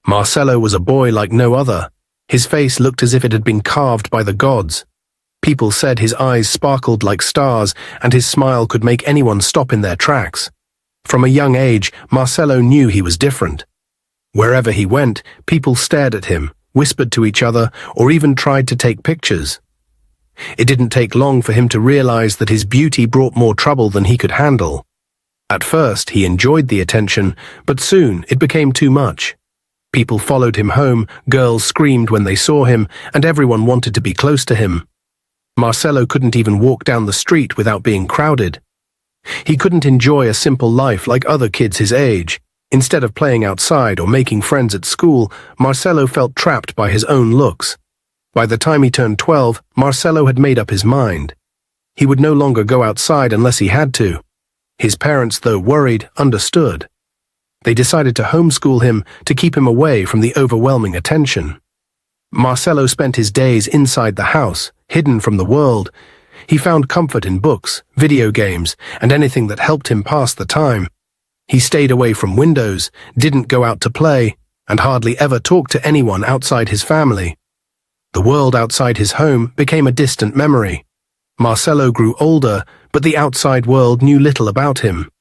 Marcelo was a boy like no other. His face looked as if it had been carved by the gods. People said his eyes sparkled like stars, and his smile could make anyone stop in their tracks. From a young age, Marcelo knew he was different. Wherever he went, people stared at him, whispered to each other, or even tried to take pictures. It didn't take long for him to realize that his beauty brought more trouble than he could handle. At first, he enjoyed the attention, but soon it became too much. People followed him home, girls screamed when they saw him, and everyone wanted to be close to him. Marcelo couldn't even walk down the street without being crowded. He couldn't enjoy a simple life like other kids his age. Instead of playing outside or making friends at school, Marcelo felt trapped by his own looks. By the time he turned 12, Marcelo had made up his mind. He would no longer go outside unless he had to. His parents, though worried, understood. They decided to homeschool him to keep him away from the overwhelming attention. Marcelo spent his days inside the house, hidden from the world. He found comfort in books, video games, and anything that helped him pass the time. He stayed away from windows, didn't go out to play, and hardly ever talked to anyone outside his family. The world outside his home became a distant memory. Marcelo grew older, but the outside world knew little about him.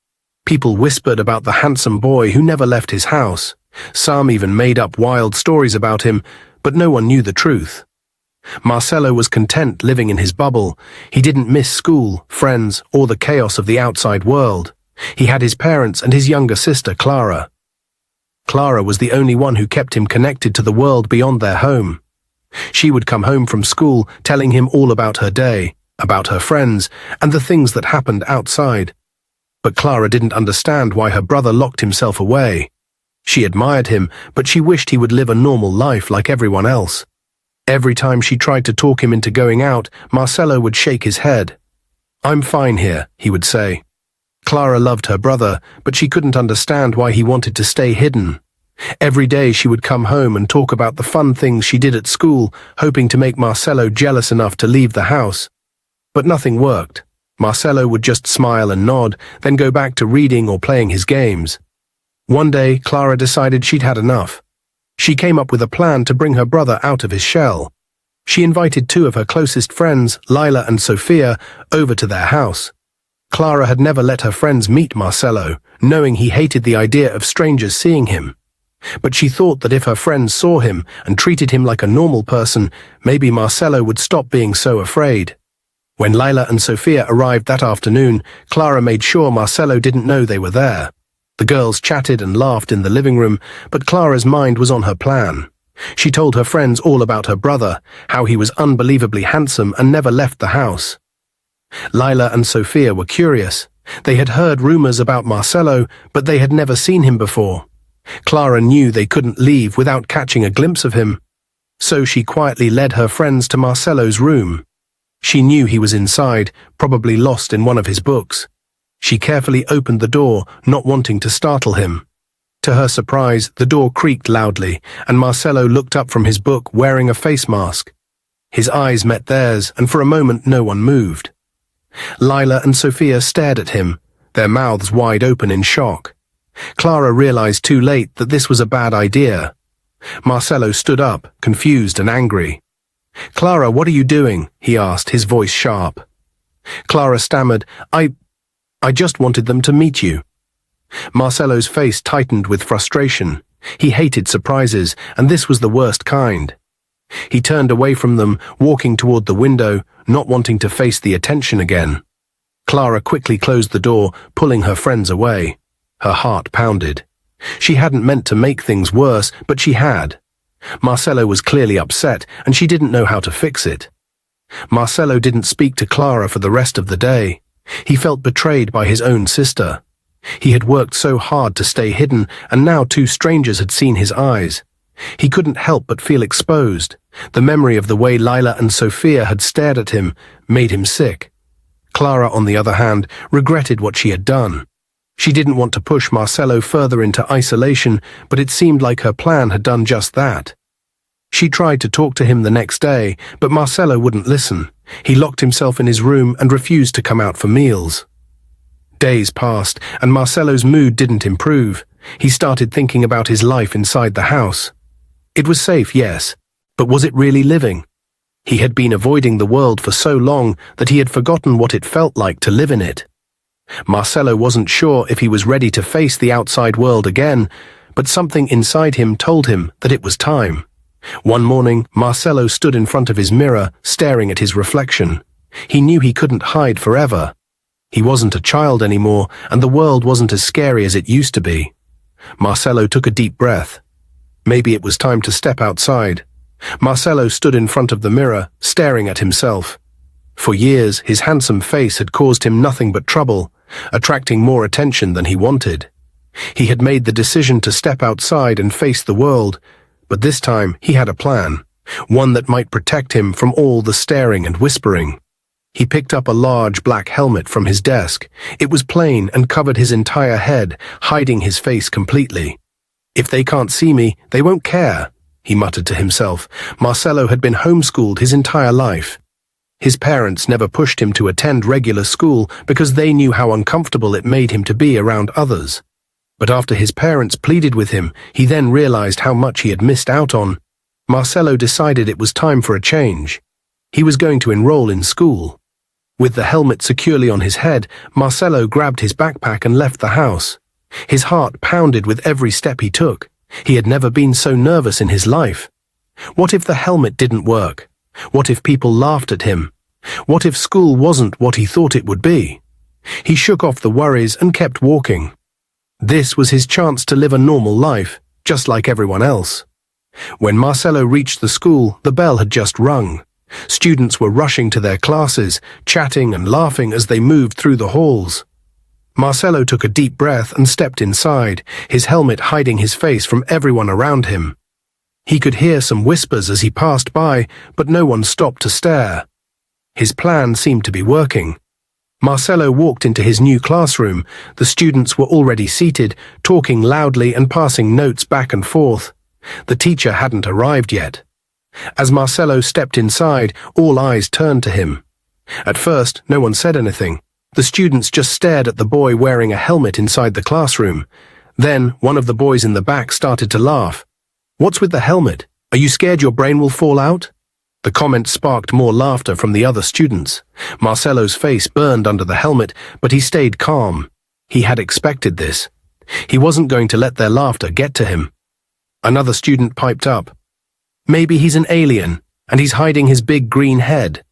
People whispered about the handsome boy who never left his house. Some even made up wild stories about him, but no one knew the truth. Marcelo was content living in his bubble. He didn't miss school, friends, or the chaos of the outside world. He had his parents and his younger sister, Clara. Clara was the only one who kept him connected to the world beyond their home. She would come home from school telling him all about her day, about her friends, and the things that happened outside. But Clara didn't understand why her brother locked himself away. She admired him, but she wished he would live a normal life like everyone else. Every time she tried to talk him into going out, Marcelo would shake his head. "I'm fine here," he would say. Clara loved her brother, but she couldn't understand why he wanted to stay hidden. Every day she would come home and talk about the fun things she did at school, hoping to make Marcelo jealous enough to leave the house. But nothing worked. Marcelo would just smile and nod, then go back to reading or playing his games. One day, Clara decided she'd had enough. She came up with a plan to bring her brother out of his shell. She invited two of her closest friends, Lila and Sophia, over to their house. Clara had never let her friends meet Marcelo, knowing he hated the idea of strangers seeing him. But she thought that if her friends saw him and treated him like a normal person, maybe Marcelo would stop being so afraid. When Lila and Sophia arrived that afternoon, Clara made sure Marcelo didn't know they were there. The girls chatted and laughed in the living room, but Clara's mind was on her plan. She told her friends all about her brother, how he was unbelievably handsome and never left the house. Lila and Sophia were curious. They had heard rumors about Marcelo, but they had never seen him before. Clara knew they couldn't leave without catching a glimpse of him. So she quietly led her friends to Marcelo's room. She knew he was inside, probably lost in one of his books. She carefully opened the door, not wanting to startle him. To her surprise, the door creaked loudly, and Marcelo looked up from his book wearing a face mask. His eyes met theirs, and for a moment no one moved. Lila and Sophia stared at him, their mouths wide open in shock. Clara realized too late that this was a bad idea. Marcelo stood up, confused and angry. "Clara, what are you doing?" he asked, his voice sharp. Clara stammered, I just wanted them to meet you." Marcelo's face tightened with frustration. He hated surprises, and this was the worst kind. He turned away from them, walking toward the window, not wanting to face the attention again. Clara quickly closed the door, pulling her friends away. Her heart pounded. She hadn't meant to make things worse, but she had. Marcelo was clearly upset, and she didn't know how to fix it. Marcelo didn't speak to Clara for the rest of the day. He felt betrayed by his own sister. He had worked so hard to stay hidden, and now two strangers had seen his eyes. He couldn't help but feel exposed. The memory of the way Lila and Sophia had stared at him made him sick. Clara, on the other hand, regretted what she had done. She didn't want to push Marcelo further into isolation, but it seemed like her plan had done just that. She tried to talk to him the next day, but Marcelo wouldn't listen. He locked himself in his room and refused to come out for meals. Days passed, and Marcelo's mood didn't improve. He started thinking about his life inside the house. It was safe, yes, but was it really living? He had been avoiding the world for so long that he had forgotten what it felt like to live in it. Marcelo wasn't sure if he was ready to face the outside world again, but something inside him told him that it was time. One morning, Marcelo stood in front of his mirror, staring at his reflection. He knew he couldn't hide forever. He wasn't a child anymore, and the world wasn't as scary as it used to be. Marcelo took a deep breath. Maybe it was time to step outside. Marcelo stood in front of the mirror, staring at himself. For years, his handsome face had caused him nothing but trouble, attracting more attention than he wanted. He had made the decision to step outside and face the world, but this time he had a plan, one that might protect him from all the staring and whispering. He picked up a large black helmet from his desk. It was plain and covered his entire head, hiding his face completely. "If they can't see me, they won't care," he muttered to himself. Marcelo had been homeschooled his entire life. His parents never pushed him to attend regular school because they knew how uncomfortable it made him to be around others. But after his parents pleaded with him, he then realized how much he had missed out on. Marcelo decided it was time for a change. He was going to enroll in school. With the helmet securely on his head, Marcelo grabbed his backpack and left the house. His heart pounded with every step he took. He had never been so nervous in his life. What if the helmet didn't work? What if people laughed at him? What if school wasn't what he thought it would be? He shook off the worries and kept walking. This was his chance to live a normal life, just like everyone else. When Marcelo reached the school, the bell had just rung. Students were rushing to their classes, chatting and laughing as they moved through the halls. Marcelo took a deep breath and stepped inside, his helmet hiding his face from everyone around him. He could hear some whispers as he passed by, but no one stopped to stare. His plan seemed to be working. Marcelo walked into his new classroom. The students were already seated, talking loudly and passing notes back and forth. The teacher hadn't arrived yet. As Marcelo stepped inside, all eyes turned to him. At first, no one said anything. The students just stared at the boy wearing a helmet inside the classroom. Then, one of the boys in the back started to laugh. "What's with the helmet? Are you scared your brain will fall out?" The comment sparked more laughter from the other students. Marcelo's face burned under the helmet, but he stayed calm. He had expected this. He wasn't going to let their laughter get to him. Another student piped up. "Maybe he's an alien, and he's hiding his big green head."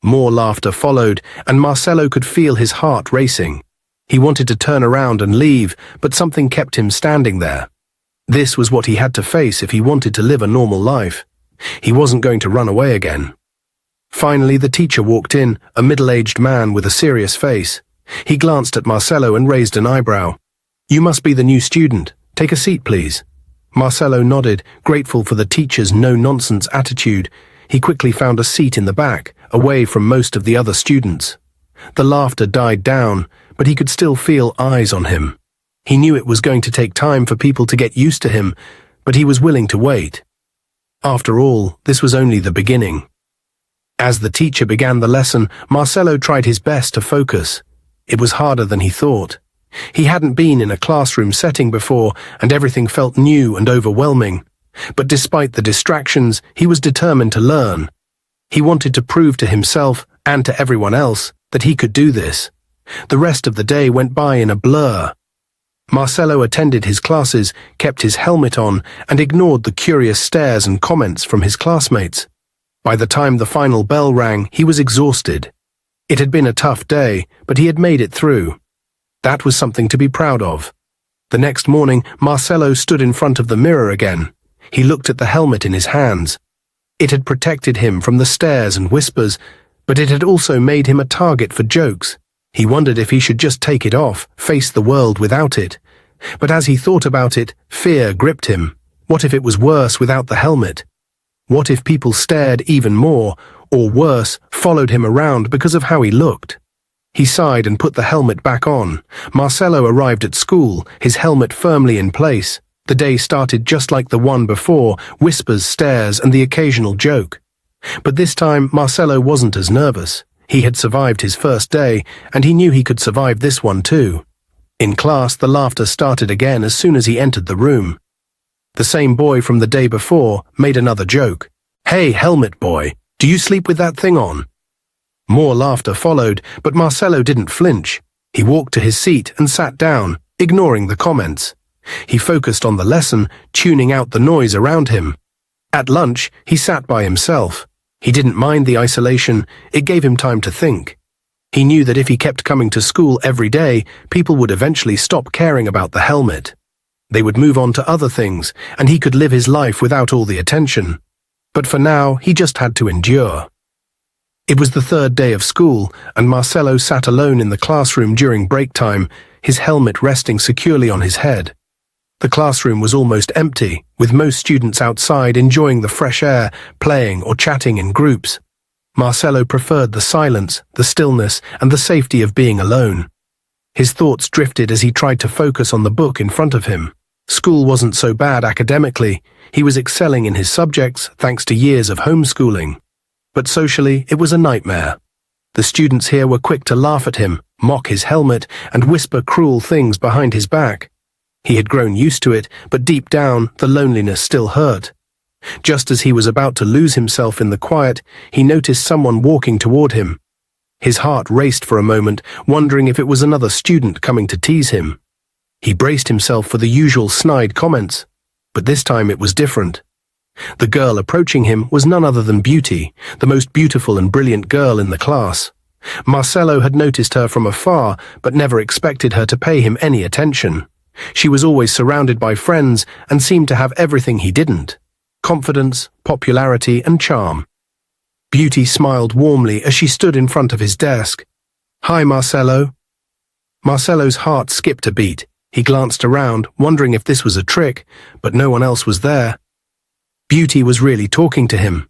More laughter followed, and Marcelo could feel his heart racing. He wanted to turn around and leave, but something kept him standing there. This was what he had to face if he wanted to live a normal life. He wasn't going to run away again. Finally, the teacher walked in, a middle-aged man with a serious face. He glanced at Marcelo and raised an eyebrow. "You must be the new student. Take a seat, please." Marcelo nodded, grateful for the teacher's no-nonsense attitude. He quickly found a seat in the back, away from most of the other students. The laughter died down, but he could still feel eyes on him. He knew it was going to take time for people to get used to him, but he was willing to wait. After all, this was only the beginning. As the teacher began the lesson, Marcelo tried his best to focus. It was harder than he thought. He hadn't been in a classroom setting before, and everything felt new and overwhelming. But despite the distractions, he was determined to learn. He wanted to prove to himself and to everyone else that he could do this. The rest of the day went by in a blur. Marcelo attended his classes, kept his helmet on, and ignored the curious stares and comments from his classmates. By the time the final bell rang, he was exhausted. It had been a tough day, but he had made it through. That was something to be proud of. The next morning, Marcelo stood in front of the mirror again. He looked at the helmet in his hands. It had protected him from the stares and whispers, but it had also made him a target for jokes. He wondered if he should just take it off, face the world without it. But as he thought about it, fear gripped him. What if it was worse without the helmet? What if people stared even more, or worse, followed him around because of how he looked? He sighed and put the helmet back on. Marcelo arrived at school, his helmet firmly in place. The day started just like the one before, whispers, stares, and the occasional joke. But this time, Marcelo wasn't as nervous. He had survived his first day, and he knew he could survive this one too. In class, the laughter started again as soon as he entered the room. The same boy from the day before made another joke. "Hey, helmet boy, do you sleep with that thing on?" More laughter followed, but Marcelo didn't flinch. He walked to his seat and sat down, ignoring the comments. He focused on the lesson, tuning out the noise around him. At lunch, he sat by himself. He didn't mind the isolation, it gave him time to think. He knew that if he kept coming to school every day, people would eventually stop caring about the helmet. They would move on to other things, and he could live his life without all the attention. But for now, he just had to endure. It was the third day of school, and Marcelo sat alone in the classroom during break time, his helmet resting securely on his head. The classroom was almost empty, with most students outside enjoying the fresh air, playing or chatting in groups. Marcelo preferred the silence, the stillness, and the safety of being alone. His thoughts drifted as he tried to focus on the book in front of him. School wasn't so bad academically. He was excelling in his subjects thanks to years of homeschooling. But socially, it was a nightmare. The students here were quick to laugh at him, mock his helmet, and whisper cruel things behind his back. He had grown used to it, but deep down, the loneliness still hurt. Just as he was about to lose himself in the quiet, he noticed someone walking toward him. His heart raced for a moment, wondering if it was another student coming to tease him. He braced himself for the usual snide comments, but this time it was different. The girl approaching him was none other than Beauty, the most beautiful and brilliant girl in the class. Marcelo had noticed her from afar, but never expected her to pay him any attention. She was always surrounded by friends and seemed to have everything he didn't: confidence, popularity, and charm. Beauty smiled warmly as she stood in front of his desk. "Hi, Marcelo." Marcelo's heart skipped a beat. He glanced around, wondering if this was a trick, but no one else was there. Beauty was really talking to him.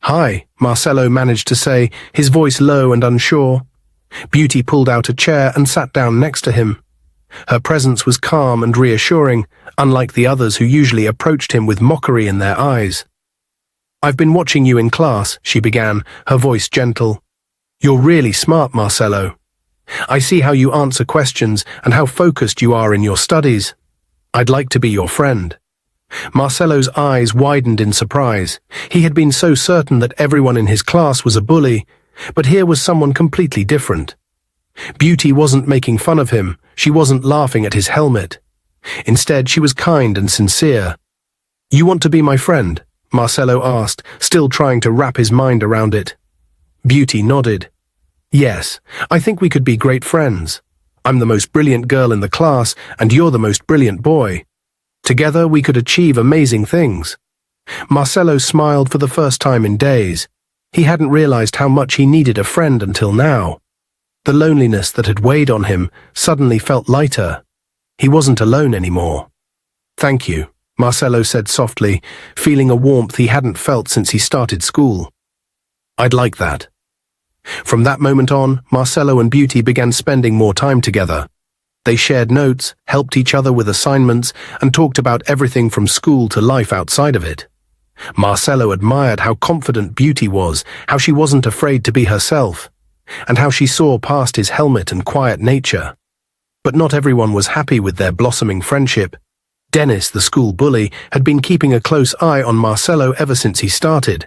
"Hi," Marcelo managed to say, his voice low and unsure. Beauty pulled out a chair and sat down next to him. Her presence was calm and reassuring, unlike the others who usually approached him with mockery in their eyes. "I've been watching you in class," she began, her voice gentle. "You're really smart, Marcelo. I see how you answer questions and how focused you are in your studies. I'd like to be your friend." Marcelo's eyes widened in surprise. He had been so certain that everyone in his class was a bully, but here was someone completely different. Beauty wasn't making fun of him. She wasn't laughing at his helmet. Instead, she was kind and sincere. "You want to be my friend?" Marcelo asked, still trying to wrap his mind around it. Beauty nodded. "Yes, I think we could be great friends. I'm the most brilliant girl in the class, and you're the most brilliant boy. Together we could achieve amazing things." Marcelo smiled for the first time in days. He hadn't realized how much he needed a friend until now. The loneliness that had weighed on him suddenly felt lighter. He wasn't alone anymore. "Thank you," Marcelo said softly, feeling a warmth he hadn't felt since he started school. "I'd like that." From that moment on, Marcelo and Beauty began spending more time together. They shared notes, helped each other with assignments, and talked about everything from school to life outside of it. Marcelo admired how confident Beauty was, how she wasn't afraid to be herself, and how she saw past his helmet and quiet nature. But not everyone was happy with their blossoming friendship. Dennis, the school bully, had been keeping a close eye on Marcelo ever since he started.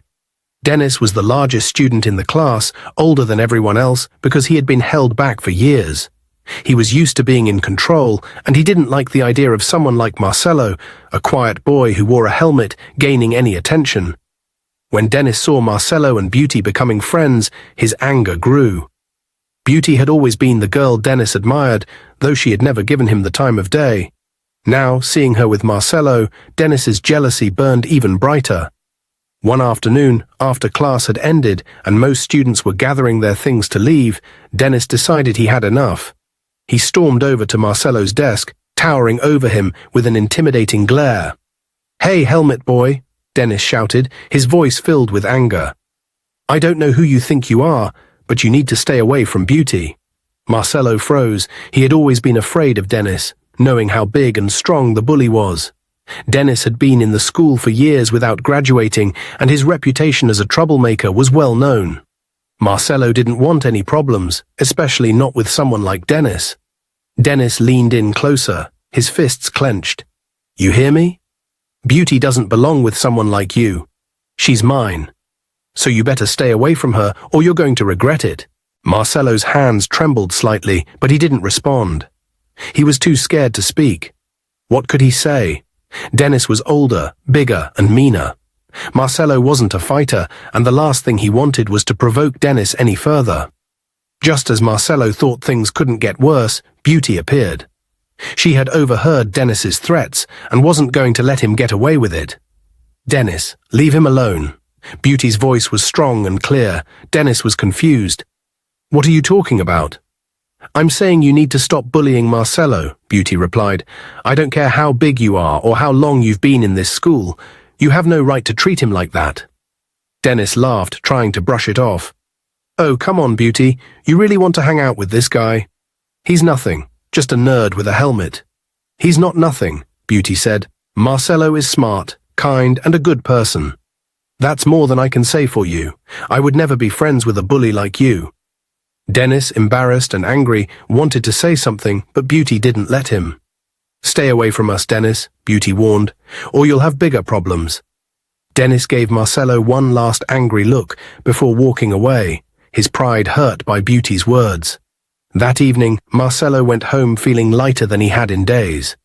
Dennis was the largest student in the class, older than everyone else, because he had been held back for years. He was used to being in control, and he didn't like the idea of someone like Marcelo, a quiet boy who wore a helmet, gaining any attention. When Dennis saw Marcelo and Beauty becoming friends, his anger grew. Beauty had always been the girl Dennis admired, though she had never given him the time of day. Now, seeing her with Marcelo, Dennis's jealousy burned even brighter. One afternoon, after class had ended and most students were gathering their things to leave, Dennis decided he had enough. He stormed over to Marcelo's desk, towering over him with an intimidating glare. "Hey, helmet boy," Dennis shouted, his voice filled with anger. "I don't know who you think you are, but you need to stay away from Beauty." Marcelo froze. He had always been afraid of Dennis, knowing how big and strong the bully was. Dennis had been in the school for years without graduating, and his reputation as a troublemaker was well known. Marcelo didn't want any problems, especially not with someone like Dennis. Dennis leaned in closer, his fists clenched. "You hear me?" Beauty doesn't belong with someone like you. She's mine. So you better stay away from her or you're going to regret it. Marcelo's hands trembled slightly, but he didn't respond. He was too scared to speak. What could he say? Dennis was older, bigger, and meaner. Marcelo wasn't a fighter, and the last thing he wanted was to provoke Dennis any further. Just as Marcelo thought things couldn't get worse, Beauty appeared. She had overheard Dennis's threats and wasn't going to let him get away with it. "Dennis, leave him alone." Beauty's voice was strong and clear. Dennis was confused. "What are you talking about?" "I'm saying you need to stop bullying Marcelo," Beauty replied. "I don't care how big you are or how long you've been in this school. You have no right to treat him like that." Dennis laughed, trying to brush it off. "Oh, come on, Beauty. You really want to hang out with this guy? He's nothing, just a nerd with a helmet." "He's not nothing," Beauty said. "Marcelo is smart, kind, and a good person. That's more than I can say for you. I would never be friends with a bully like you." Dennis, embarrassed and angry, wanted to say something, but Beauty didn't let him. "Stay away from us, Dennis," Beauty warned, "or you'll have bigger problems." Dennis gave Marcelo one last angry look before walking away, his pride hurt by Beauty's words. That evening, Marcelo went home feeling lighter than he had in days.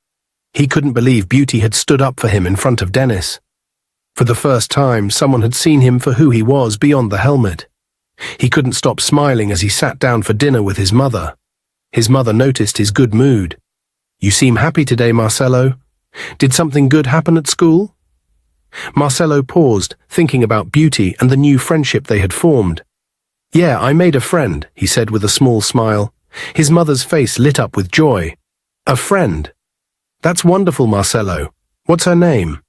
He couldn't believe Beauty had stood up for him in front of Dennis. For the first time, someone had seen him for who he was beyond the helmet. He couldn't stop smiling as he sat down for dinner with his mother. His mother noticed his good mood. "You seem happy today, Marcelo. Did something good happen at school?" Marcelo paused, thinking about Beauty and the new friendship they had formed. "Yeah, I made a friend," he said with a small smile. His mother's face lit up with joy. "A friend? That's wonderful, Marcelo. What's her name?"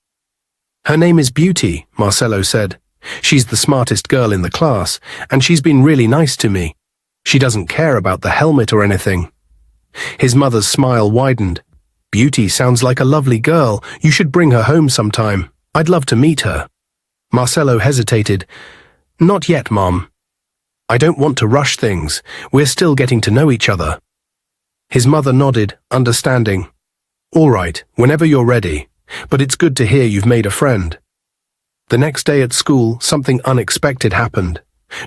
"Her name is Beauty," Marcelo said. "She's the smartest girl in the class, and she's been really nice to me. She doesn't care about the helmet or anything." His mother's smile widened. "Beauty sounds like a lovely girl. You should bring her home sometime. I'd love to meet her." Marcelo hesitated. "Not yet, Mom. I don't want to rush things. We're still getting to know each other." His mother nodded, understanding. "All right, whenever you're ready. But it's good to hear you've made a friend." The next day at school, something unexpected happened.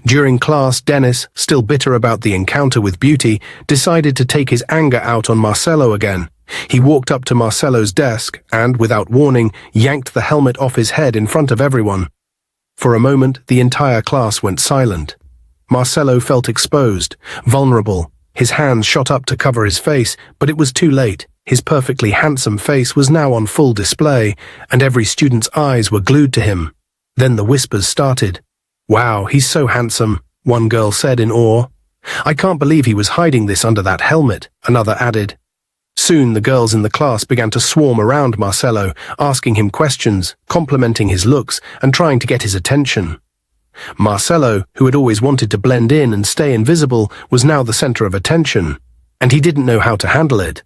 During class, Dennis, still bitter about the encounter with Beauty, decided to take his anger out on Marcelo again. He walked up to Marcelo's desk and, without warning, yanked the helmet off his head in front of everyone. For a moment, the entire class went silent. Marcelo felt exposed, vulnerable. His hands shot up to cover his face, but it was too late. His perfectly handsome face was now on full display, and every student's eyes were glued to him. Then the whispers started. "Wow, he's so handsome," one girl said in awe. "I can't believe he was hiding this under that helmet," another added. Soon the girls in the class began to swarm around Marcelo, asking him questions, complimenting his looks, and trying to get his attention. Marcelo, who had always wanted to blend in and stay invisible, was now the center of attention, and he didn't know how to handle it.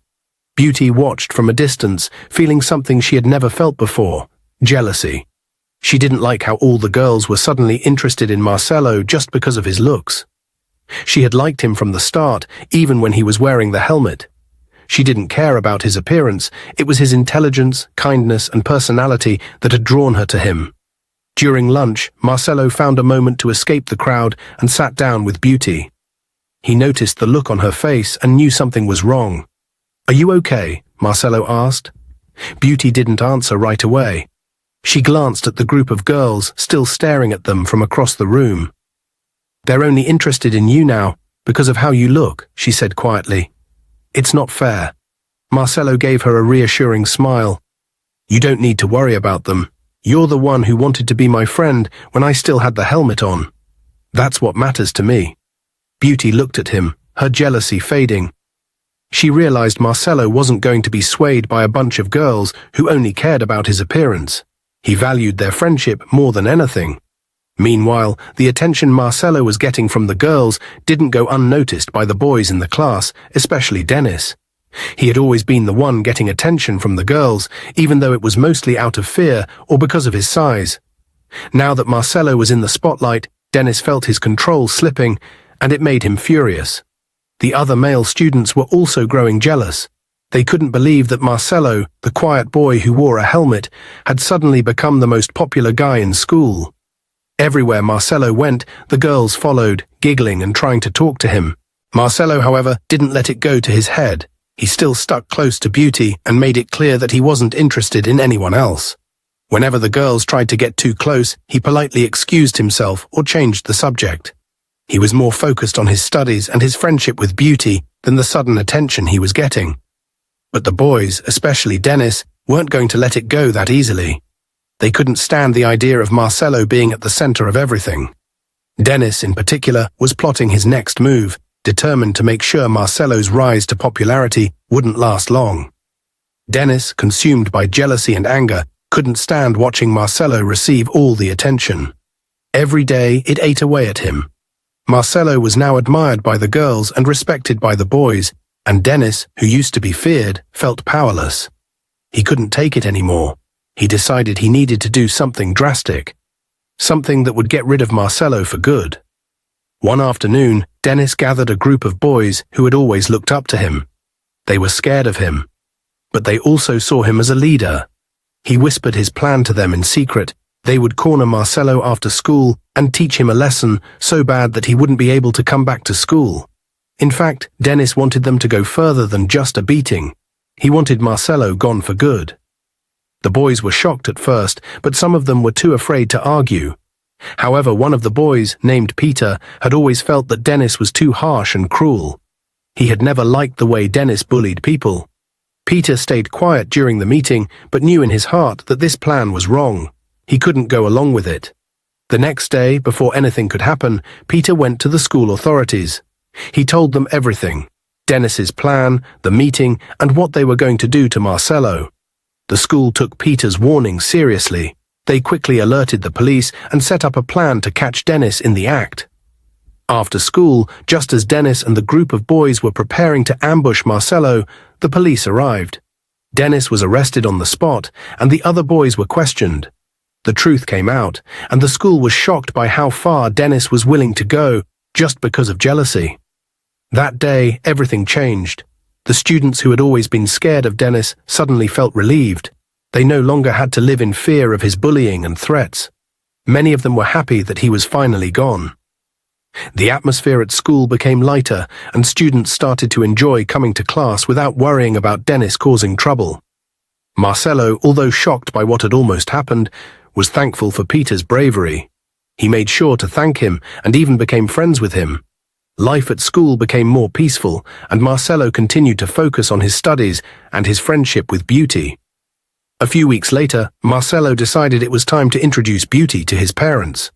Beauty watched from a distance, feeling something she had never felt before: jealousy. She didn't like how all the girls were suddenly interested in Marcelo just because of his looks. She had liked him from the start, even when he was wearing the helmet. She didn't care about his appearance. It was his intelligence, kindness, and personality that had drawn her to him. During lunch, Marcelo found a moment to escape the crowd and sat down with Beauty. He noticed the look on her face and knew something was wrong. "Are you okay?" Marcelo asked. Beauty didn't answer right away. She glanced at the group of girls, still staring at them from across the room. "They're only interested in you now, because of how you look," she said quietly. "It's not fair." Marcelo gave her a reassuring smile. "You don't need to worry about them. You're the one who wanted to be my friend when I still had the helmet on. That's what matters to me." Beauty looked at him, her jealousy fading. She realized Marcelo wasn't going to be swayed by a bunch of girls who only cared about his appearance. He valued their friendship more than anything. Meanwhile, the attention Marcelo was getting from the girls didn't go unnoticed by the boys in the class, especially Dennis. He had always been the one getting attention from the girls, even though it was mostly out of fear or because of his size. Now that Marcelo was in the spotlight, Dennis felt his control slipping, and it made him furious. The other male students were also growing jealous. They couldn't believe that Marcelo, the quiet boy who wore a helmet, had suddenly become the most popular guy in school. Everywhere Marcelo went, the girls followed, giggling and trying to talk to him. Marcelo, however, didn't let it go to his head. He still stuck close to Beauty and made it clear that he wasn't interested in anyone else. Whenever the girls tried to get too close, he politely excused himself or changed the subject. He was more focused on his studies and his friendship with Beauty than the sudden attention he was getting. But the boys, especially Dennis, weren't going to let it go that easily. They couldn't stand the idea of Marcelo being at the center of everything. Dennis, in particular, was plotting his next move, determined to make sure Marcelo's rise to popularity wouldn't last long. Dennis, consumed by jealousy and anger, couldn't stand watching Marcelo receive all the attention. Every day it ate away at him. Marcelo was now admired by the girls and respected by the boys, and Dennis, who used to be feared, felt powerless. He couldn't take it anymore. He decided he needed to do something drastic, something that would get rid of Marcelo for good. One afternoon, Dennis gathered a group of boys who had always looked up to him. They were scared of him, but they also saw him as a leader. He whispered his plan to them in secret. They would corner Marcelo after school and teach him a lesson so bad that he wouldn't be able to come back to school. In fact, Dennis wanted them to go further than just a beating. He wanted Marcelo gone for good. The boys were shocked at first, but some of them were too afraid to argue. However, one of the boys, named Peter, had always felt that Dennis was too harsh and cruel. He had never liked the way Dennis bullied people. Peter stayed quiet during the meeting, but knew in his heart that this plan was wrong. He couldn't go along with it. The next day, before anything could happen, Peter went to the school authorities. He told them everything: Dennis's plan, the meeting, and what they were going to do to Marcelo. The school took Peter's warning seriously. They quickly alerted the police and set up a plan to catch Dennis in the act. After school, just as Dennis and the group of boys were preparing to ambush Marcelo, the police arrived. Dennis was arrested on the spot, and the other boys were questioned. The truth came out, and the school was shocked by how far Dennis was willing to go just because of jealousy. That day, everything changed. The students who had always been scared of Dennis suddenly felt relieved. They no longer had to live in fear of his bullying and threats. Many of them were happy that he was finally gone. The atmosphere at school became lighter, and students started to enjoy coming to class without worrying about Dennis causing trouble. Marcelo, although shocked by what had almost happened, was thankful for Peter's bravery. He made sure to thank him and even became friends with him. Life at school became more peaceful, and Marcelo continued to focus on his studies and his friendship with Beauty. A few weeks later, Marcelo decided it was time to introduce Beauty to his parents.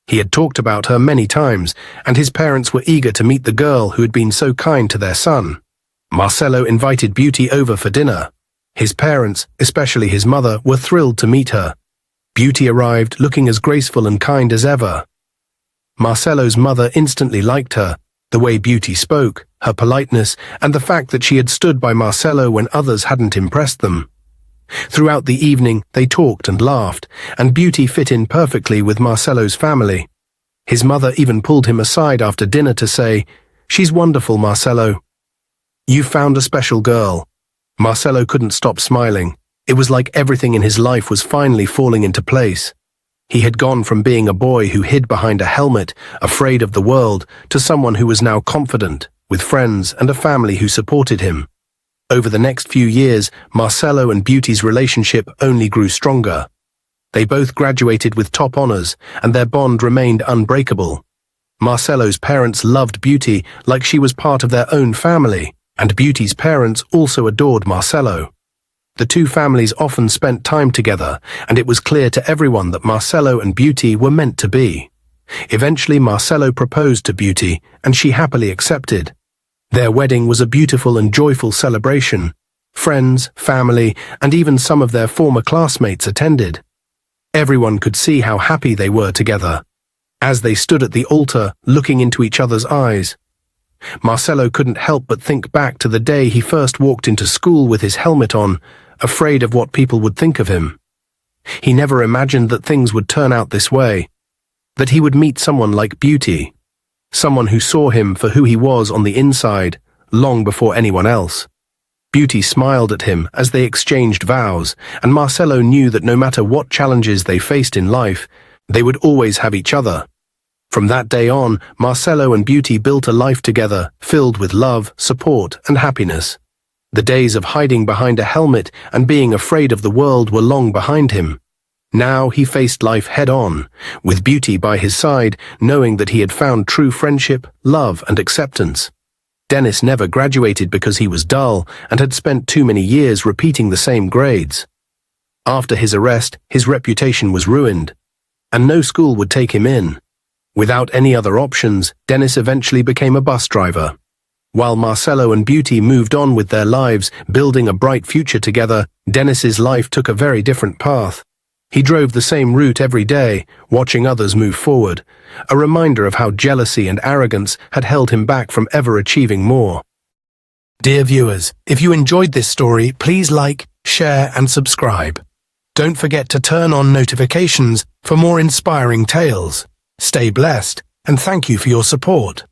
He had talked about her many times, and his parents were eager to meet the girl who had been so kind to their son. Marcelo invited Beauty over for dinner. His parents, especially his mother, were thrilled to meet her. Beauty arrived looking as graceful and kind as ever. Marcelo's mother instantly liked her, the way Beauty spoke, her politeness, and the fact that she had stood by Marcelo when others hadn't impressed them. Throughout the evening, they talked and laughed, and Beauty fit in perfectly with Marcelo's family. His mother even pulled him aside after dinner to say, "She's wonderful, Marcelo. You found a special girl." Marcelo couldn't stop smiling. It was like everything in his life was finally falling into place. He had gone from being a boy who hid behind a helmet, afraid of the world, to someone who was now confident, with friends and a family who supported him. Over the next few years, Marcelo and Beauty's relationship only grew stronger. They both graduated with top honors, and their bond remained unbreakable. Marcelo's parents loved Beauty like she was part of their own family, and Beauty's parents also adored Marcelo. The two families often spent time together, and it was clear to everyone that Marcelo and Beauty were meant to be. Eventually, Marcelo proposed to Beauty, and she happily accepted. Their wedding was a beautiful and joyful celebration. Friends, family, and even some of their former classmates attended. Everyone could see how happy they were together. As they stood at the altar, looking into each other's eyes, Marcelo couldn't help but think back to the day he first walked into school with his helmet on, afraid of what people would think of him. He never imagined that things would turn out this way, that he would meet someone like Beauty, someone who saw him for who he was on the inside, long before anyone else. Beauty smiled at him as they exchanged vows, and Marcelo knew that no matter what challenges they faced in life, they would always have each other. From that day on, Marcelo and Beauty built a life together, filled with love, support, and happiness. The days of hiding behind a helmet and being afraid of the world were long behind him. Now he faced life head-on, with Beauty by his side, knowing that he had found true friendship, love, and acceptance. Dennis never graduated because he was dull and had spent too many years repeating the same grades. After his arrest, his reputation was ruined, and no school would take him in. Without any other options, Dennis eventually became a bus driver. While Marcelo and Beauty moved on with their lives, building a bright future together, Dennis's life took a very different path. He drove the same route every day, watching others move forward, a reminder of how jealousy and arrogance had held him back from ever achieving more. Dear viewers, if you enjoyed this story, please like, share, and subscribe. Don't forget to turn on notifications for more inspiring tales. Stay blessed, and thank you for your support.